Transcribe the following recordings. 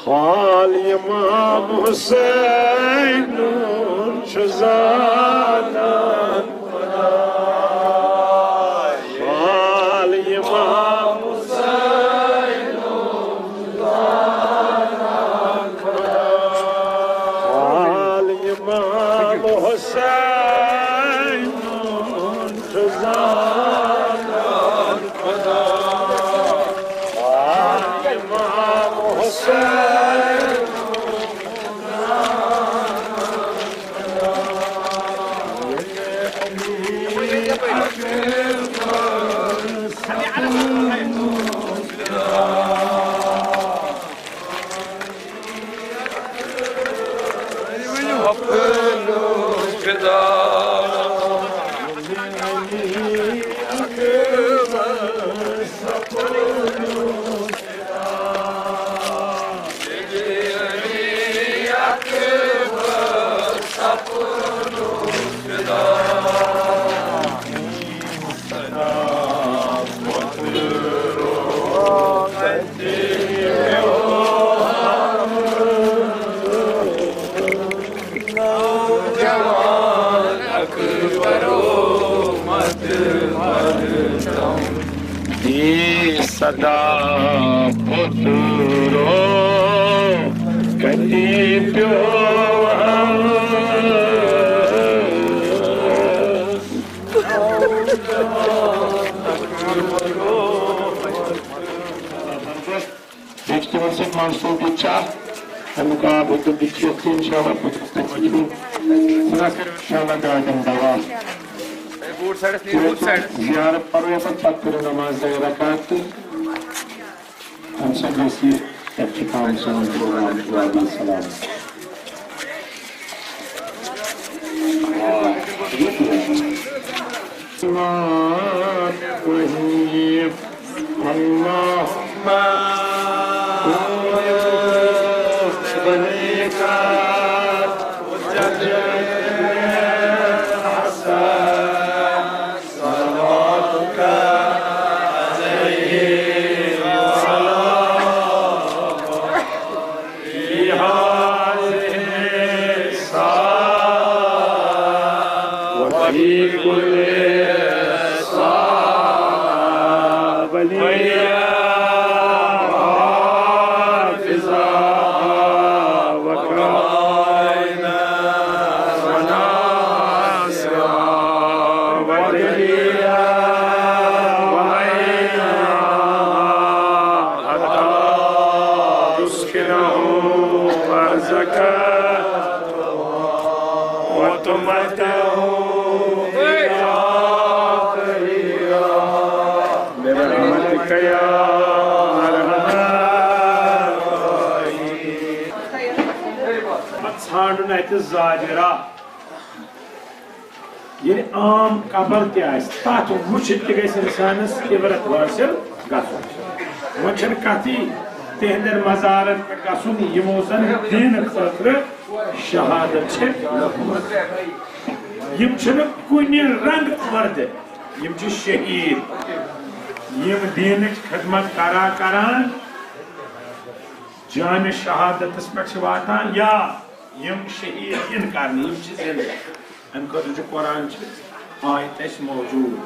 حال امام حسین شزادان حال امام حسین حال امام حسین شزادان حال امام حسین सदा पुत्रो कति प्यो Beklemesek Mansur Geçer Hamuka Buddha Dikşetli inşallah Buddha Dikşetli İnşallah gayden dava ziyaret paraya patlatır namazda rakattır Hamsa Gesi Yapçıkan Sanatçılarına Allah'a selam Allahümme Zahira yani am kabar tiyas tat vücut tigais insanız ibret varsın gasun vücut kati tehnder mazaret gasun yimozan din khatre şehadet çek yimçını kuni rang vardı yimçi şehit yim dinik khidmat karan can şehadet ismek vatan ya Yım şehir inkarni yım çizel. Hem kadınca Kur'an ayet mevcut.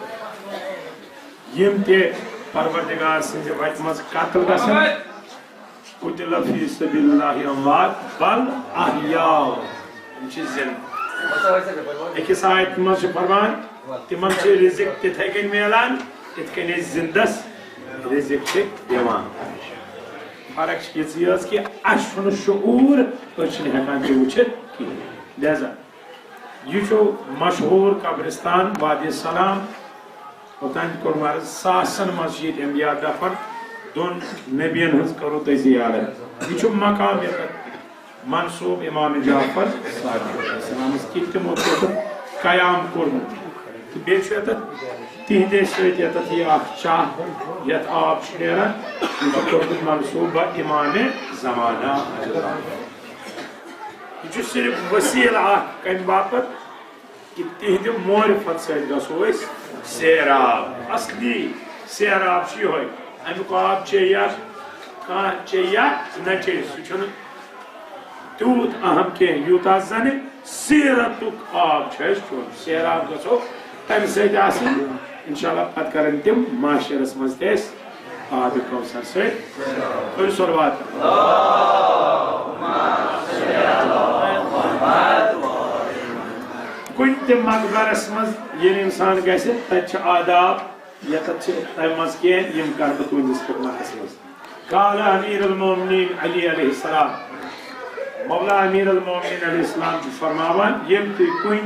Yım te Parvardigar since vakmaz katıl gasın. Kutila fi sabilillahi amvat bal ahya. Yım çizel. İki ayet mevzu farman. Timam çe rizik te tekin melan. İtkeni zindas rizik çek devam. Fark geçiyoruz ki aşkın şuur ölçünü hemen uçur ki. Liza, yüce meşhur kabristan Vadi Salam, otan kurmar sasan masjid Enbiya dafar don nebiyen hız karote ziyaret. Yüce makam yakat mansub İmam Cafer Sadiq. Selamız kittim oturdu kayam kurdu. Beş yatat tihde söğüt yatat ya şah yat ab şnera oturdu mansuba İmam-ı Zamana. Yüce sirif vesila kan bapat ki tihde morifat sayıda soğuz serab asli serab şey hoy. Amukab çeyar कह चे या न चे सह तूत अहम कह Utah जन सीरतुक आब चुन सैराब गो तम सत इंशाल्लाह पत कर तम माशरस मज आब कौसर सलवात कुन त मकबरस मज ये इंसान गस तत आदाब ये तम मज कह कर बह तुंदिस खिदमतस मज काल अमीर अल-मोमिनीन अली अलैहिस्सलाम मौला अमीर अल-मोमिनीन अलैहिस्सलाम फरमावान यम तुम कुन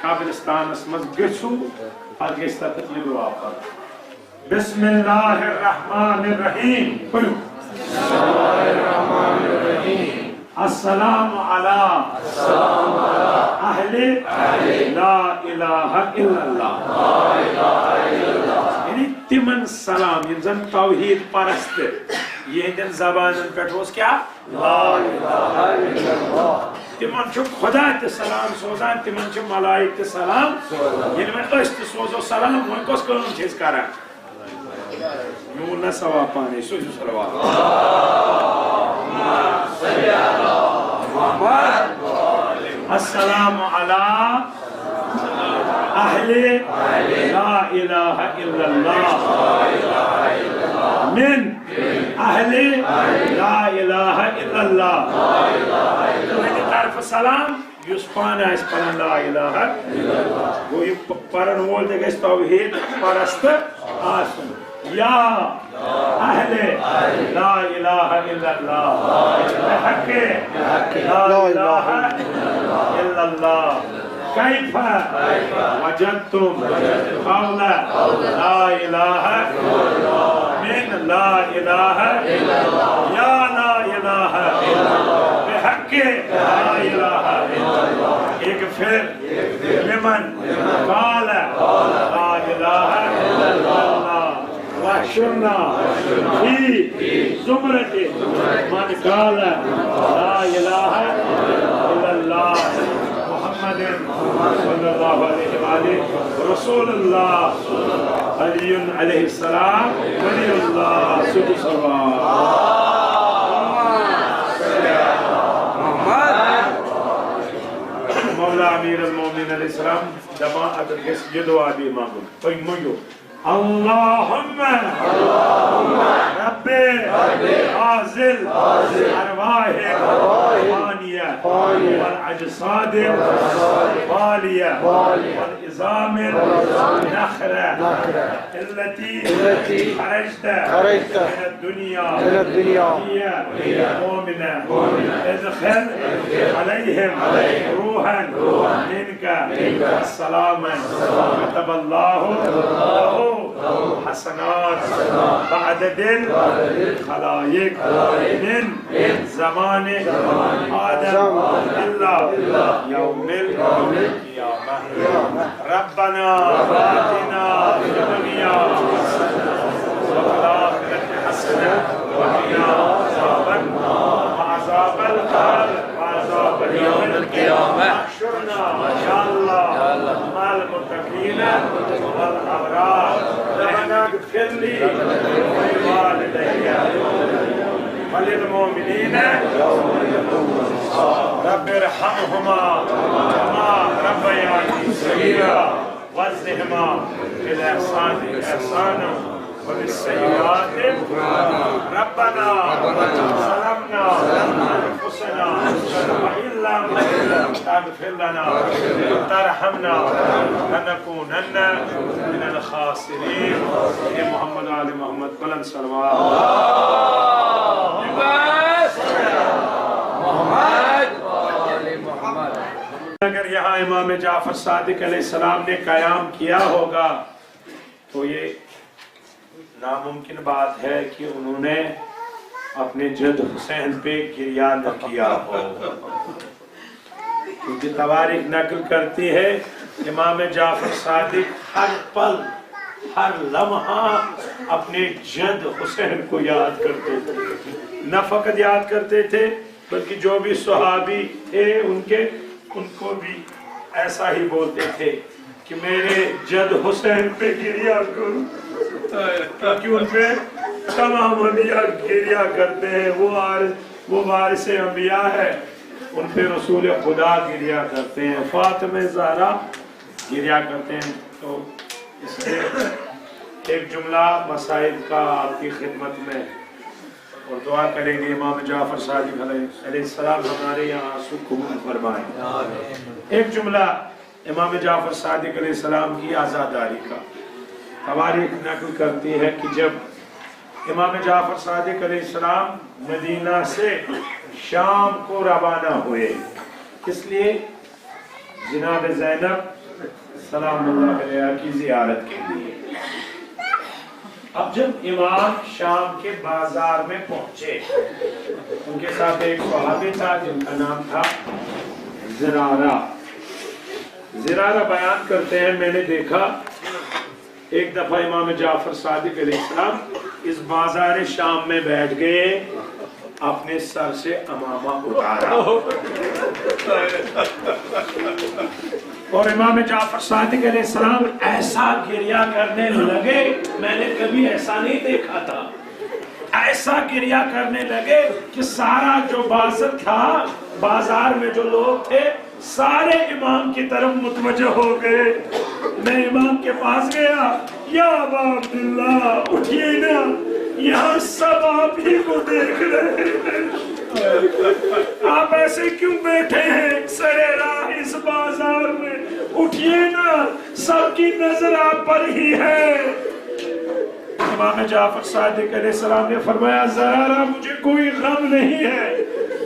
कब्रिस्तानस मज गछू पत गस तत यह दुआ कर बिस्मिल्लाहिर्रहमानिर्रहीम पढ़ो अस्सलामु अला अहले ला इलाहा इल्लल्लाह यानी तिमन सलाम यम जन तौहीद परस्त यहदन जबानन पे क्या ला इलाहा इल्लल्लाह तिमन खुदा त सलाम सोजान तिमन मलाइक त सलाम ये सोजो सलाम वो कस करा यूं न सवा पाने सोजो सलवात अस्सलामु अला अहले ला इलाहा इल्लल्लाह मिन अहले ला इलाहा इल्लल्लाह तरफ सलाम युस पान आस पढ़न ला इलाहा इल्लल्लाह वो पढ़न वोल ते गस तौहीद परस्त आसन या अहले ला इलाहा इल्लल्लाह हक़े ला इलाहा इल्लल्लाह कैफा वजदतुम कौला ला इलाहा मिन ला इलाहा या ला इलाहा बिहक़्क़ि ला इलाहा इग़फ़िर लिमन क़ाला ला इलाहा इल्लल्लाह वाहशुरना फी ज़ुमरति मन क़ाला ला इलाहा इल्लल्लाह सल्लल्लाहु अलैहि रसूलुल्लाह अली अलैहिस्सलाम वलीउल्लाह मौला अमीर अल-मोमिनीन अलैहिस्सलाम दमा अगर किस ये दुआ दी मांगो कोई मंगो अल्लाहुम्मा रब्बे आज़िल अरवाहिल फानिया वल अजसादिल फालिया वल इज़ामिल नखरा अल्लती खरजता मिन दुनिया हिया मोमिना इदखिल अलैहिम रूहन मिनका सलामन कतबल्लाहु लहू हसनात बअददिल खलाइक मिन ज़माने आदम इल्ला यौमिल क़ियामह रब्बना आतिना फिद दुनिया हसना व क़िना अज़ाबल क़ब्र व अज़ाबल यौमिल क़ियामह अहशुरना या अल्लाह मअल मुत्तक़ीन वल अबरार रब्बना इग़फिर ली व लिवालिदैया वलिलमुमिनीन रब्बि इरहमहुमा कमा रब्बयानी सगीरा वज़्ज़िहमा बिल ihsani ihsana وبالسيئات ربنا ظلمنا أنفسنا وإن لم تغفر لنا وترحمنا لنكونن من الخاسرين يا محمد وآل محمد بلند صلوات अगर यहाँ इमाम जाफर सादिक अलैहिस्सलाम ने क़याम किया होगा तो ये नामुमकिन बात है कि उन्होंने अपने जद हुसैन पे गिरिया न किया हो, क्योंकि तवारीख नकल करती है इमाम जाफर सादिक हर पल हर लम्हा अपने जद हुसैन को याद करते थे। न फकत याद करते थे बल्कि जो भी सहाबी थे उनको भी ऐसा ही बोलते थे कि मेरे जद हुसैन पे गिरिया करो, क्योंकि उनपे तमाम अंबिया गिरिया करते हैं, वो वारिस अंबिया है, उन पे रसूल खुदा गिरिया करते हैं, फातिमा ज़हरा गिरिया करते हैं। तो इसलिए एक जुमला मसाइब का आपकी खिदमत में, और दुआ करेंगे इमाम जाफर सादिक अलैहिस्सलाम हमारे यहाँ आंसू कबूल फरमाएं। एक जुमला इमाम जाफर सादिक अलैहिस्सलाम की आज़ादारी का हमारी नकल करती है कि जब इमाम जाफर सादिक अलैहिस्सलाम मदीना से शाम को रवाना हुए, इसलिए जनाब ज़ैनब सलामुल्लाह अलैहा की ज़ियारत के लिए। अब जब इमाम शाम के बाजार में पहुंचे, उनके साथ एक सहाबी था जिनका नाम था ज़रारा। ज़रारा बयान करते हैं, मैंने देखा एक दफा इमाम जाफर सादिक अलैहिस्सलाम इस बाजार शाम में बैठ गए, अपने सर से अमामा उतारा और इमाम जाफर सादिक अलैहिस्सलाम ऐसा गिरिया करने लगे, मैंने कभी ऐसा नहीं देखा था। ऐसा गिरिया करने लगे कि सारा जो बाजार था, बाजार में जो लोग थे, सारे इमाम की तरफ मुतवज्जह हो गए। मैं इमाम के पास गया, या अबा अब्दुल्लाह उठिए ना, यहाँ सब आप ही को देख रहे हैं, आप ऐसे क्यों बैठे हैं सरेरा इस बाजार में, उठिए ना, सबकी नजर आप पर ही है। इमाम जाफर सादिक अलैहिस्सलाम ने फरमाया, ज़रारा मुझे कोई गम नहीं है,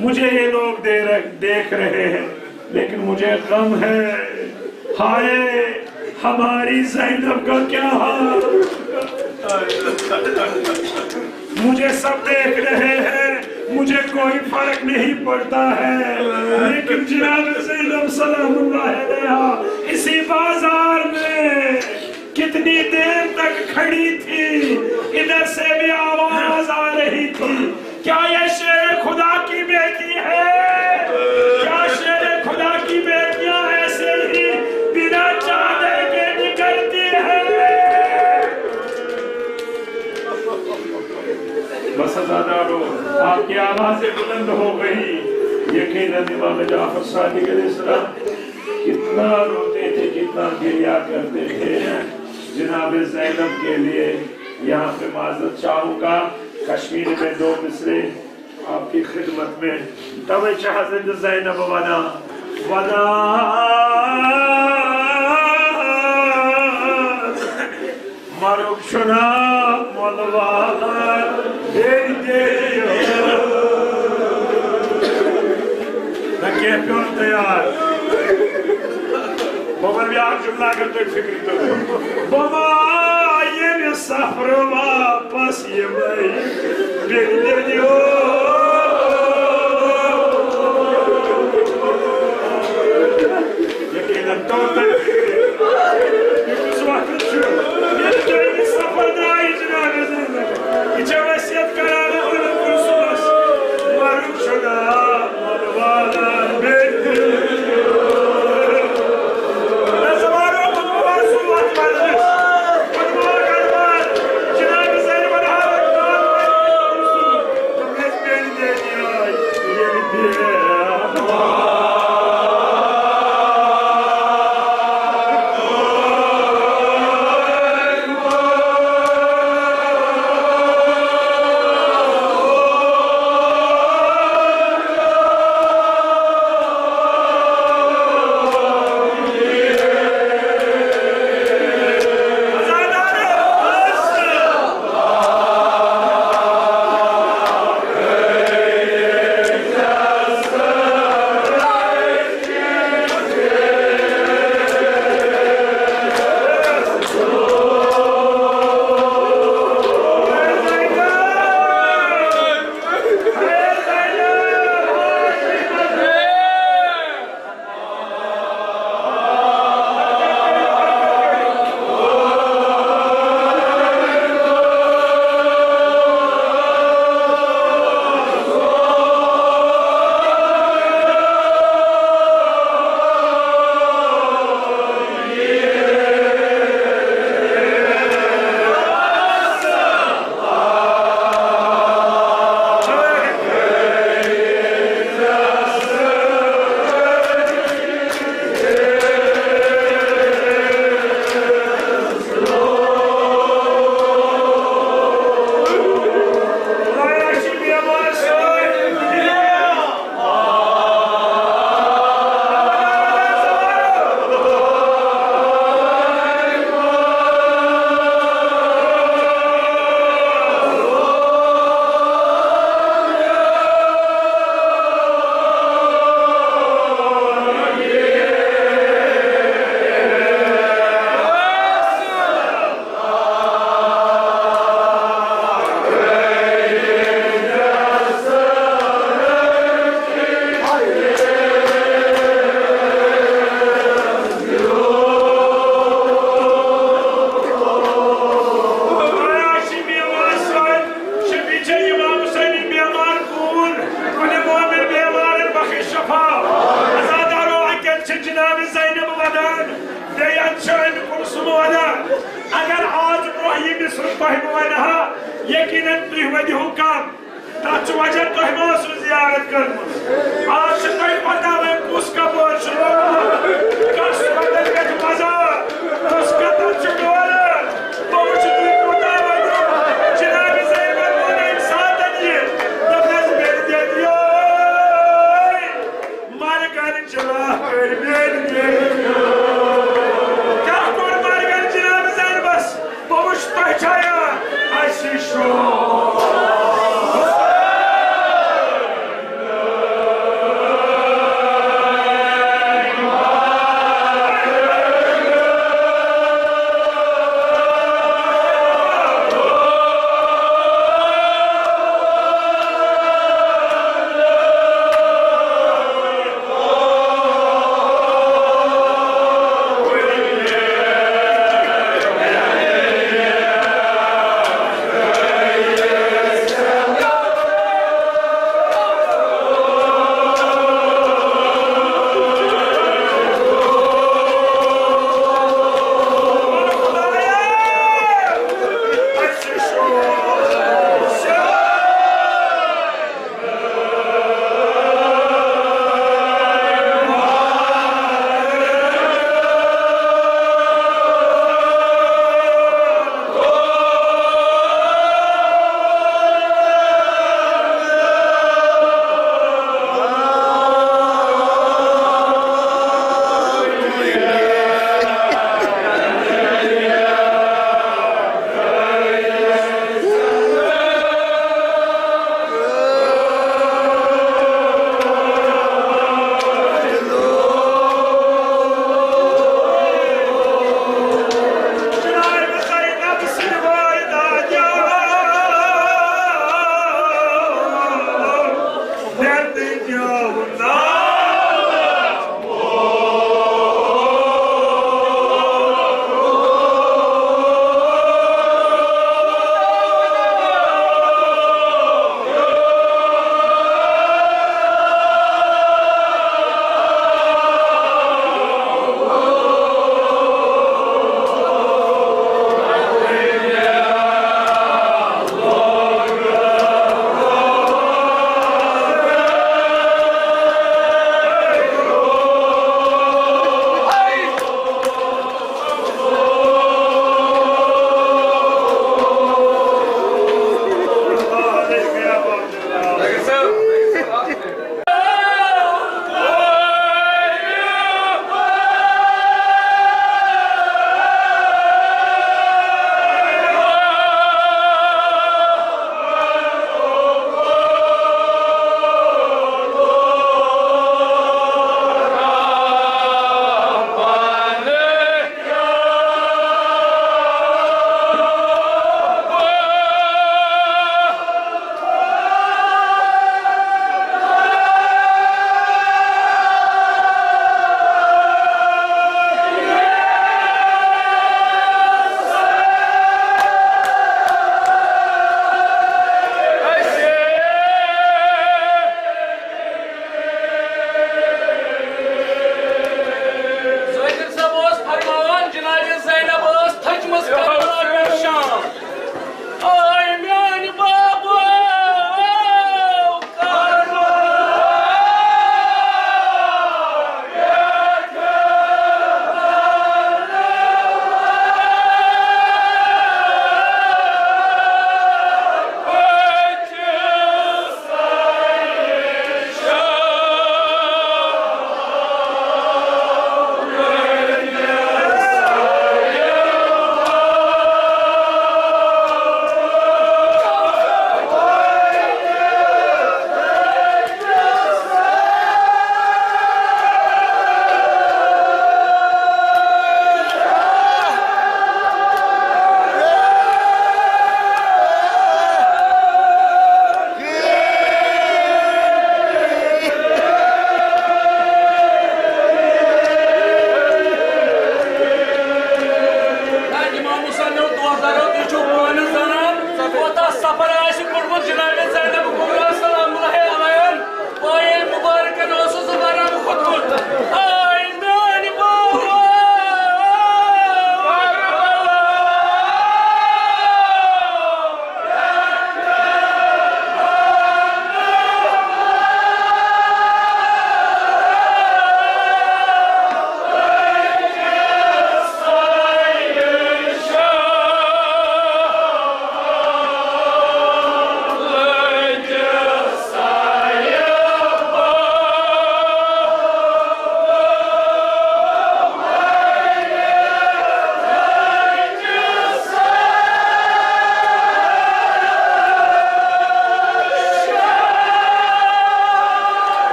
मुझे ये लोग देख रहे हैं, लेकिन मुझे गम है, हाय हमारी ज़ैनब का क्या हाल, मुझे सब देख रहे हैं, मुझे कोई फर्क नहीं पड़ता है, लेकिन जनाब ज़ैनब सलामुल्लाह अलैहा इसी बाजार में कितनी देर तक खड़ी थी, इधर से भी आवाज आ रही थी, क्या ये शेर खुदा की बेटी है? क्या शेर खुदा की बेटियां ऐसे ही बिना चादर के निकलती है? बस ज़्यादा आपकी आवाज़ें बुलंद हो गई। यकीनन इमाम जाफर सादिक अलैहिस्सलाम कितना रोते थे, कितना गिरिया करते थे जनाब ज़ैनब के लिए। यहाँ पे माज़रत चाहूँगा, कश्मीर में दो मिसरे आपकी खिदमत में। तब शहज़ाद ज़ैनब वना वना मरुक शुना मलवाला तैयार बाबा भी आप जुमला करते फिक्र तो बाबा ये ने सफर वापस ये भाई दे दियो यकीनन तो इस वक्त ये जो सफर दाई जनाब ये जो वसीयत कराना उनको सुबह मारूफ शुदा मलवाला शहन कुलसुमोदा अगर आज वही मिस्र तोह वनहा यकीनन तुह वदिहु कम तथ वजह तुह मसु जियारत कर आज तुह पता मैं कुस कबूर शुरू कस बदल के मजा कुस का तथ डोल बहुत तुह पता वजह जनाब ज़ैनब वो इंसान दिए तबस बेर दे दियो मार कर चला कर बेर दियो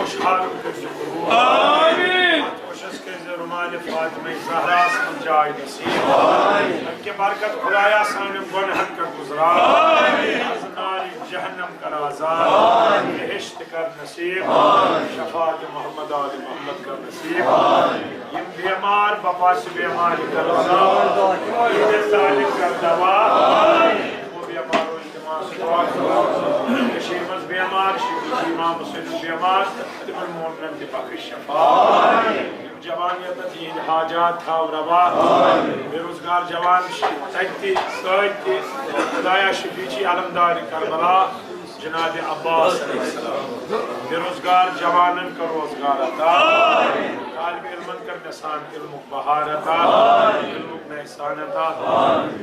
खुशहाल आमीन खुशस के रुमाल फातिमा ज़हरा में जाय नसीब आमीन के बरकत खुदाया सान गुनाहन का गुज़रा आमीन नार जहन्नम का आज़ाद आमीन बेहिश्त कर नसीब आमीन शफाअत मोहम्मद आल मोहम्मद का नसीब आमीन यम बीमार बपास बीमार का आज़ाद ये सालिक का दवा आमीन वो बीमार Shemas Biamar, Shimam Muslim Biamar, Timan Morgan de Pakishan. Javaniyat Deen Hajat Thav Rava, Beruzgar Javan, Taiti, Saiti, Daya Shifichi Alamdari Karbala, Janab Abbas, Beruzgar Javanan Karozgar Ata, Talib Ilman Karnasan, Ilmuk Baharata, Ilmuk Naisanata,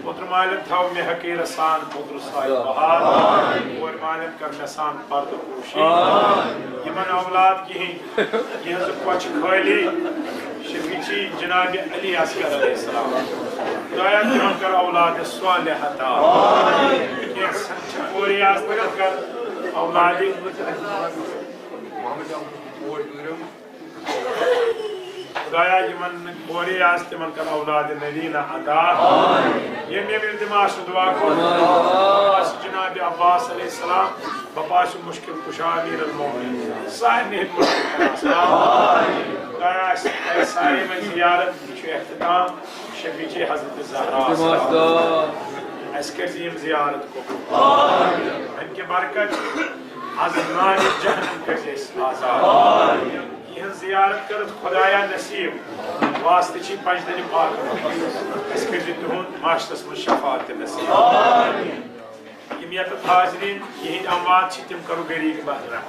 Putramalan Thav Mehakir Asan, Putru Sai Bahar, Urmalan Karnasan Pardu Kushi, Yaman Avlad Ki, Yazuk Wach Khali. शफीची जनाब Ali Oscar अलैहिस्सलाम खुदाया तिमन कर औलाद स्वालिहता के पूरी आस्ते कर औलाद खुदाया यमन पूरी आस्ते मन कर औलाद नदीना अता ये मेरे दिमाग से दुआ को जनाब अब्बास अलैहिस्सलाम बपाश मुश्किल कुशा अमीर अल-मोमिनीन साहिब ने सारे में ज़ियारत इख्तिताम शफीची हज़रत ज़हरा अस्करीम ज़ियारत को इनके बरकत आज़मान जहन्नम के आज़ाद यह ज़ियारत कर खुदाया नसीब वास्ते छी पंजतनी पाक अस्करी तुहुन माशतस में शफाअत नसीब यत हाजरीन यह अमवात तिम करो गरीब बहरा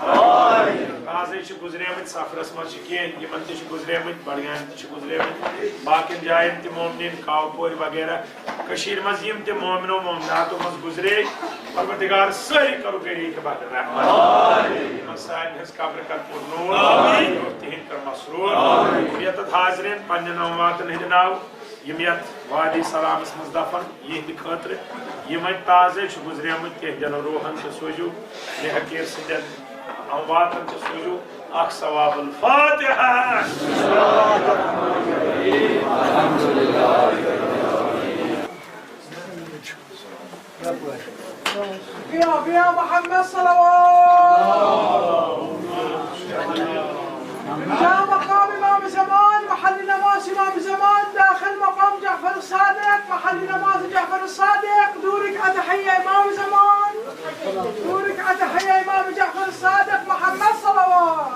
आज गुजरेम सफरस मज कह गुजरेम बड़गान गुजरेम बाकी जायन त मोमिन खावपोर वगैरह मज मोमिनो मोमिनातो मज गुजरे परवरदिगार सारी करो गरीब बहरा सारे कब्र कर पुरनूर तिहिंद कर मसरूर यत हाजरीन पन्न अमवातन हंद नाव यम यत वादी सलामस मज दफन यहद खतर यम ताज़े गुजरेमुत तहदन रूहन से सोजू हकीर सदन अमवातन से सोजू अख सवाबुल फातिहा बिया मोहम्मद सल्लल्लाहु يا مقام إمام زمان محل نماز إمام زمان داخل مقام جعفر الصادق محل نماز جعفر الصادق دورك أتحية إمام زمان دورك أتحية إمام جعفر الصادق محمد صلوات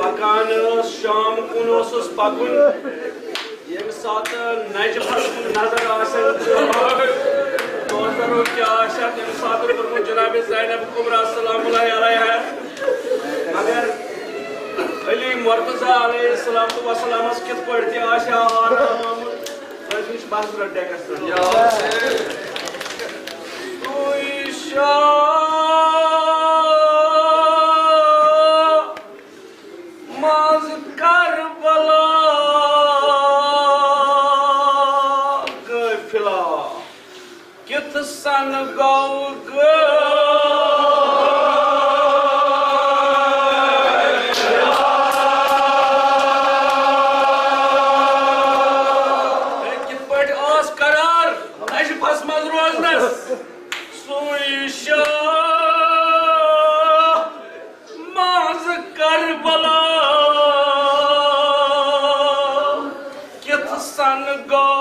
पकान शाम कुन ओसुस पकुन ये साथ नजहस नजर आसन दोस्तों क्या आशा के साथ पर जनाब ज़ैनब कुबरा सलामुल्लाह अलैहा मगर अली मुर्तजा अलैहिस्सलाम तो वसलाम कित पढ़ती आशा आराम रजनीश बास रड्डे का या माज करबला गफिला कित सन गौ कित पट आस करार नजफस मज रोजनस सुइशा माज करबला कित सन गौ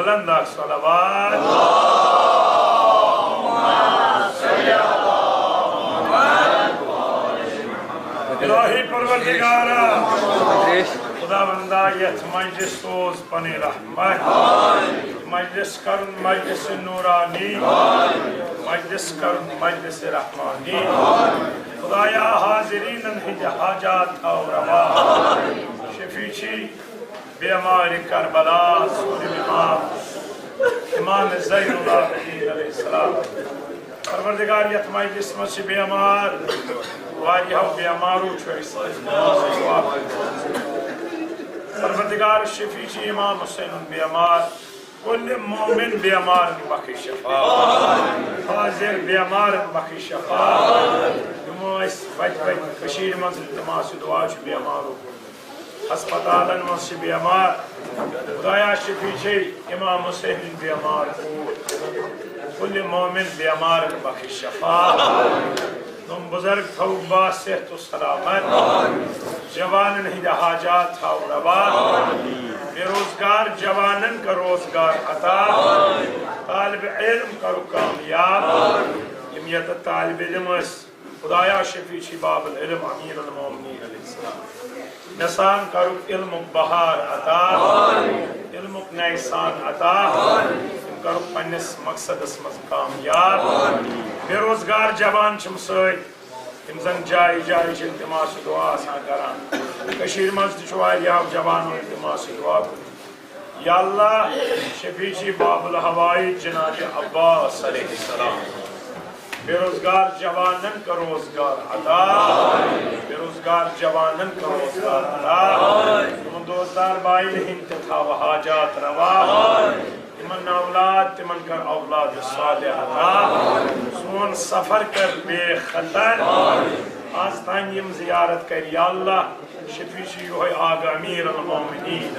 बुलंदा सलावत इलाही परवरदिगारा खुदावंदा यथ मजलिस सोज पने रहमत मजलिस करन मजलिस नूरानी मजलिस करन मजलिस रहमानी खुदाया हाजिरीन हिज हाजात और रवा शफीची बेमार करबला सूरी इमाम ज़ैनुल आबिदीन अलैहिस्सलाम परवरदिगार यथ मजलिस मस बेमार वारियाह बेमारू परवरदिगार शफीची इमाम हुसैन बेमार कुल मोमिन बेमार बखी शफा हाजिर बेमार बखी शफा कशीर मज तमास दुआ बेमारू अस्पतालन मस बेमार खुदाया शफीची इमाम हुसैन बेमार कुल मोमिन बेमार बखी शफा तुम बुजुर्ग थो बासेहत सलामत जवानन हिंद हाजात थाव रवा बेरोजगार जवानन का रोजगार अता तालिब इल्म करो कामयाब यमियत तालिब इल्म खुदाया शफीची बाबुल इल्म अमीर अल मोमिनीन अलैहिस्सलाम नसान करो इल्म बहार अता इल्म नैसान अता करो पन्निस मकसदस मज कामयाब बेरोजगार जवान तम जन जाय जाय इल्तिमास दुआ आसान करान कशीर मज जवान इल्तिमास दुआ या अल्लाह शफीची बाबुल हवाई जनाब अब्बास अलैहिस्सलाम बेरोजगार जवानन का रोजगार अदा बेरोजगार जवानन का रोजगार अदा तुम दोस्तार बाई हिंद था हाजात रवा तिमन औलाद तिमन कर औलाद सालिह अता सोन सफर कर बेखतर आज तान यम जियारत कर या अल्लाह शफीची योह आगा अमीर अल मोमिनीन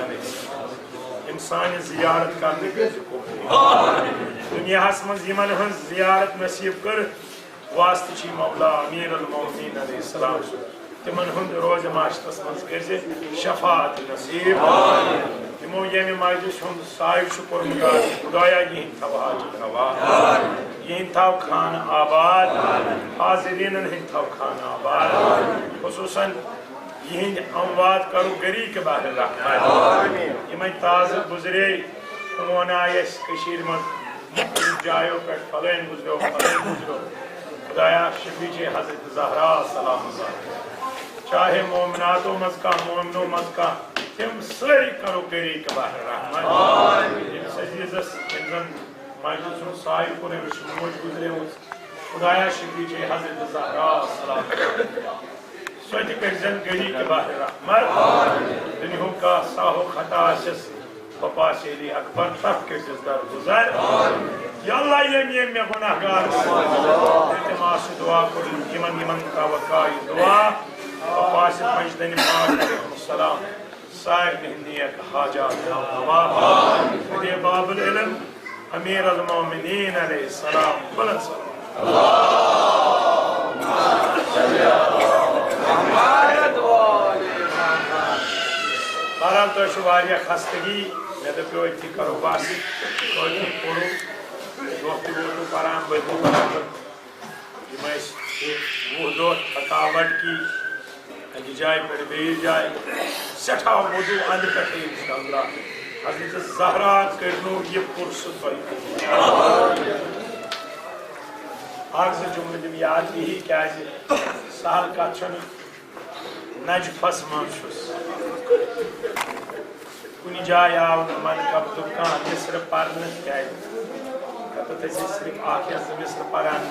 इंसान जियारत करने दुनिया मज यमन हज जियारत नसीब कर वास्ते मौला अमीर अल मोमिनीन अलैहिस्सलाम तिमन हुंद रोज माशतस मज कर शफात नसीब तमो यम मजलिस हुंद साय कोर्मुत खुदाया यहन थव हाजत रवा यहन थव खान आबाद हाजिरीन हिंद थव खान आबाद खुसूसन यहद अमवाद करो गरी के बाहर रहमत यमन ताज गुजरे फोन आयस कशीर मज जायो पे फलैन गुजरो खुदाया शफीचे हजरत ज़हरा सलाम चाहे मोमिनातो मज का मोमिनो मज का तिम सारी करो गरी के बाहर रहमत अजीजस इंजन मजलिस साहिब को ने विश्वमोज गुजरे खुदाया शफीचे हजरत ज़हरा सलाम स्वच्छ करजन गरी के बाहर रहमत दुनिया का साहो खता पपा शेली अकबर तक के दर गुजर या अल्लाह ये में गुनाहगार इल्तिमास दुआ कर यमन यमन का वकाई दुआ पपा से मजदन पाक सलाम साहिब हिंदिया का हाजात नवा खुदे बाबुल इल्म अमीर अल मोमिनीन अलैहिस्सलाम बुलंद बहरहाल तो वारिया खस्तगी मे दपो अथी करो बस पढ़ो दोस्त वोटू पान बदू पान वो दो थकावट की अकि जाय पे बे जाय सठा वजू अंद पे इंशाअल्लाह हजरत ज़हरा करनो ये पुरसत आग जुम्मे दिम याद यही क्या सहल कत नजफस मस कुछ जाय आव मन कब दुकान मिस्र पारन क्या सिर्फ मिस्र पारान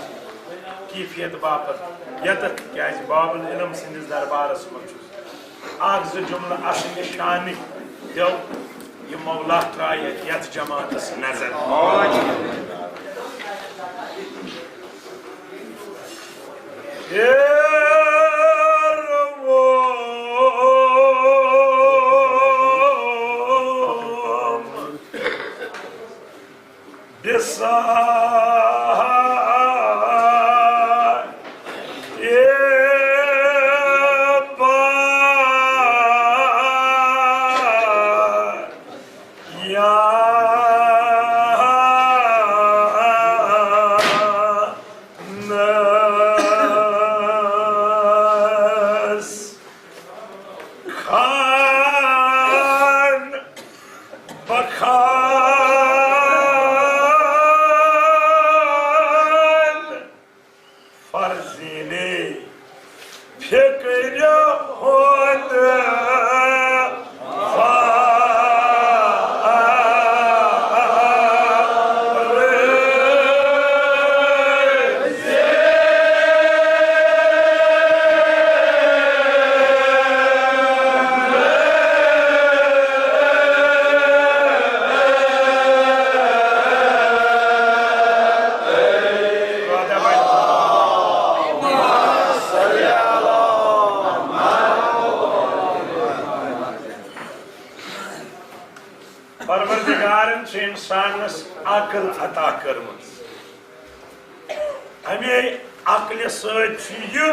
कीफियत बापत यत क्या बाबुल इल्म सिंदिस दरबारस मज जुमला असल शान दिल ये मौला त्राय यत जमातस नजर या इंसानस अकल अता कर्म अमे अकल सत्य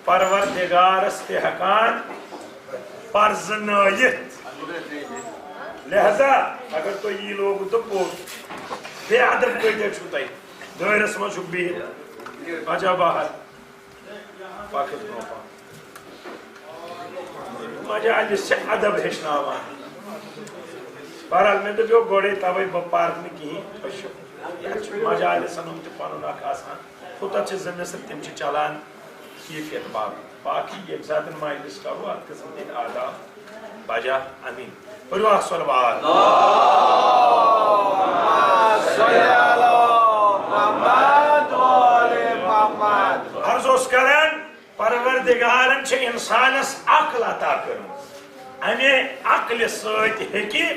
परवरदिगारस ते हकान परजनायित लिहाजा अगर तो ये लोग तो बेअदब कत तुम दायरस मज बिहित बजा बाहर पाकित मजालिस से अदब हेचनावान बहरहाल मे दपो गोड़े तवे बह पार कहें मजालिसन पुन खुत जमस तम चलान कैफियत बाकी ये सात मजलिस करो अत कस्म दिन आदाब बजा अमीन पढ़ो सलवात अर्ज करान परवरदिगारन इंसानस अक्ल अता कर्म अमे अक्ल सत्य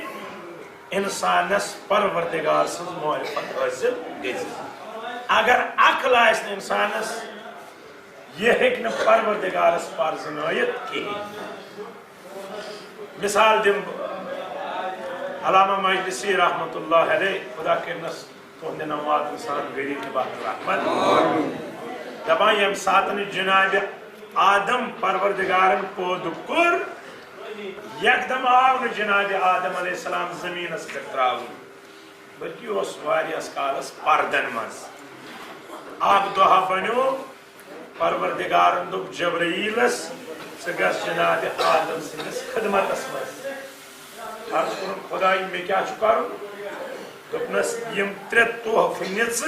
इंसानस परवरदिगार सज मारिफत हासिल गजित अगर अक्ल आस इंसानस यह हेक परवरदिगारस परजनायित कहें मिसाल दिम अल्लामा मजलिसी रहमतुल्लाह अलैह खुदा करनस तुहद नवाज इंसान गरीब रहमत दपान यम सात जनाब आदम परवरदिगारन पौध कोर यकदम आव जनाब आदम अलैहिस्सलाम जमीनस पे त्रावन बल्कि वारियस कालस पर्दन मज अख दोहा बनो परवरदिगारन दोप जबरीलस स गस जनाब आदम सिंदस खिदमतस मज अर्ज खुदा मे क्या कर दोपनस यम त्रे तोहफ निच